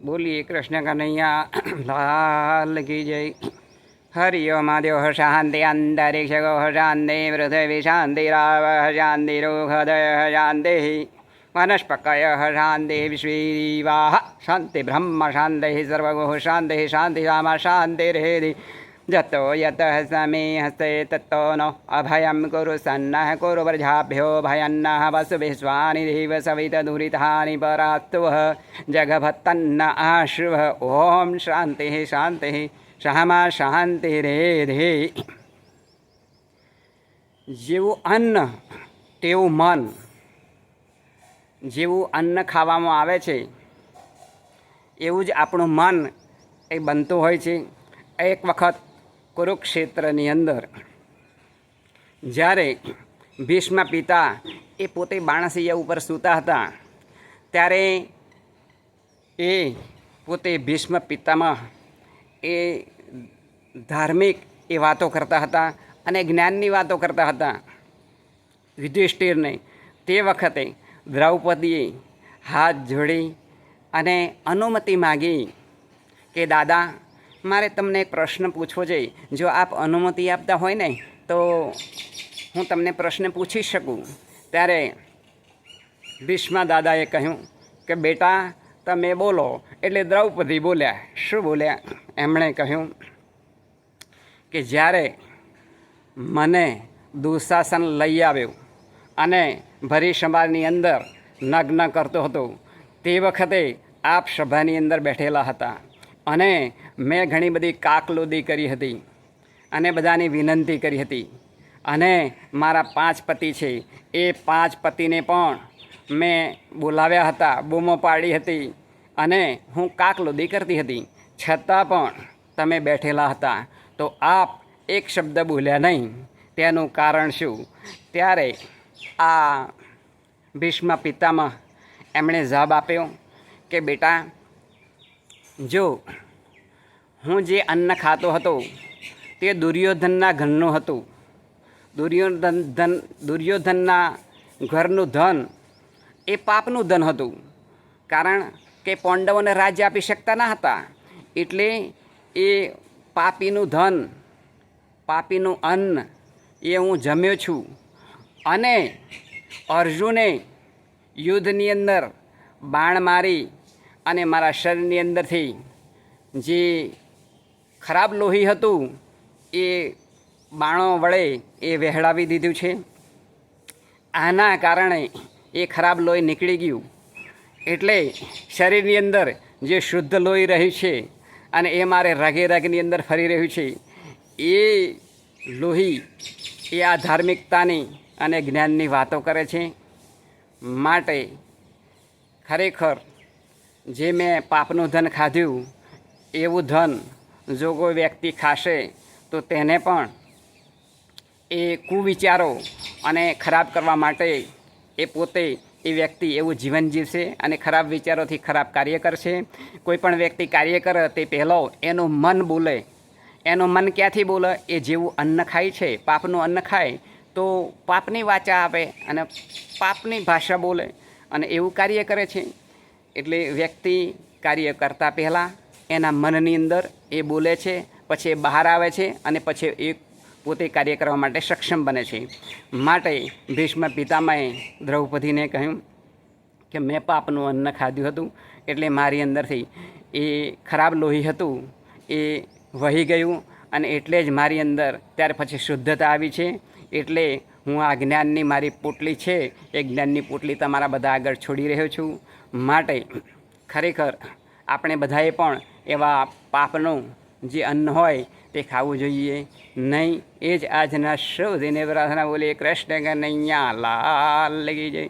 बोलिए कृष्ण कन्हैया लाल की जय। हरि ओम महादेव शांति अंतरिक्ष शांति पृथ्वी शांति राव शांति रोहदय शांति वनस्पतय शांति विश्वा शांति ब्रह्म शांति सर्वगुह शांति शांति राम शांतिर्हृदि जतो यतः समे हस्ते तत्तो नो अभयं कुरु सन्नः कुरु वर्जाभ्यो भयन्नः वसुभिस्वानि देव सवितदुरितानि परास्तुः जगभत्तन्न आशुः। ओम शांति शांति सहमा शांतिरेधे। जेवुं अन्न तेवुं मन। जेवुं अन्न खावामां आवे छे एवुं ज आपणुं मन ए बनतुं होय छे। एक वखत कुरुक्षेत्रनी अंदर ज्यारे भीष्म पिता ए पोते बाणसिया उपर सूता हता त्यारे ए पोते भीष्म पितामह ए धार्मिक ए वातो करता हता अने ज्ञाननी वातो करता हता। युधिष्ठिरने ते वखते द्रौपदीए हाथ जोड़ी अने अनुमति मांगी कि दादा मारे तमने एक प्रश्न पूछवो जोईए। जो आप अनुमति आपता होय ने तो हूँ तमने प्रश्न पूछी शकूँ। त्यारे भीष्म दादाए कह्युं कि बेटा तमे बोलो। एटले द्रौपदी बोल्या। शुं बोल्या? एमणे कह्युं कि ज्यारे मने दुःशासन लई आव्यो अने भरी सभानी अंदर नग्न करतो हतो ते वखते आप सभानी अंदर बैठेला हता अने मैं घणी बधी काकलूदी करी हती अने बधानी विनंती करी हती अने मारा 5 पति छे ए 5 पतिने पण मैं बोलाव्या हता, बूमो पाड़ी हती अने हूँ काकलूदी करती हती छतां पण तमे बैठेला हता तो आप एक शब्द बोल्या नहीं। तेनुं कारण शुं? त्यारे आ भीष्म पितामह एमणे जवाब आप्यो कि बेटा जो हूँ जे अन्न खातो हतो ते दुर्योधनना घरनुं हतुं। दुर्योधनना घरनुं धन ए पापनुं धन हतुं। कारण के पांडवोने राज्य आपी शकता न हता एटले ए पापीनुं धन पापीनुं अन्न ए हूँ जम्यो छूं। अने अर्जुने युद्धनी अंदर बाण मारी अने मारा शरीरनी अंदरथी जे खराब लोही हतुं ए बाणो वडे ए वहेलावी दीधुं छे। आना कारणे ए खराब लोही निकળી गयुं एटले शरीरनी अंदर जे शुद्ध लोही रह्युं छे अने ए मारे रगे रगनी अंदर फरी रह्युं छे ए लोही ए आ धार्मिकतानी अने ज्ञाननी वातो करे छे। माटे खरेखर जे मैं पापनुं धन खाध्युं एवुं धन जो कोई व्यक्ति खाशे तो तेने पण ए कुविचारो अने खराब करवा माटे ए पोते ए व्यक्ति एवं जीवन जीवशे अने खराब विचारोथी खराब कार्य करशे। कोईपण व्यक्ति कार्य करे ते पहेलो एनुं मन बोले। एनुं मन क्यांथी बोले? ए जेवुं अन्न खाय छे पापनुं अन्न खाय तो पापनी वाचा आवे अने पापनी भाषा बोले अने एवुं कार्य करे छे। एटले व्यक्ति कार्य करता पहेला एना मननी अंदर ए बोले छे पछी ए बहार आवे छे अने पछी ए पोते कार्य करवा माटे सक्षम बने छे। माटे भीष्म पितामहे द्रौपदीने कह्युं कि मैं पापनुं अन्न खाध्युं हतुं एटले मारी अंदरथी ए खराब लोही हतुं ए वही गयुं अने एटले ज मारी अंदर त्यारे पछी शुद्धता आवी छे। एटले हूँ आ ज्ञाननी मारी पोटली छे ए ज्ञाननी पोटली तमारा बधा आगळ छोड़ी रह्यो छुं। माटे खरेखर આપણે બધાએ પણ એવા પાપનું જે અન્ન હોય તે ખાવું જોઈએ નહીં। એ જ આજના સૌ દિને પ્રાર્થના બોલીએ કૃષ્ણ કનૈયા લાલ લગી જાય।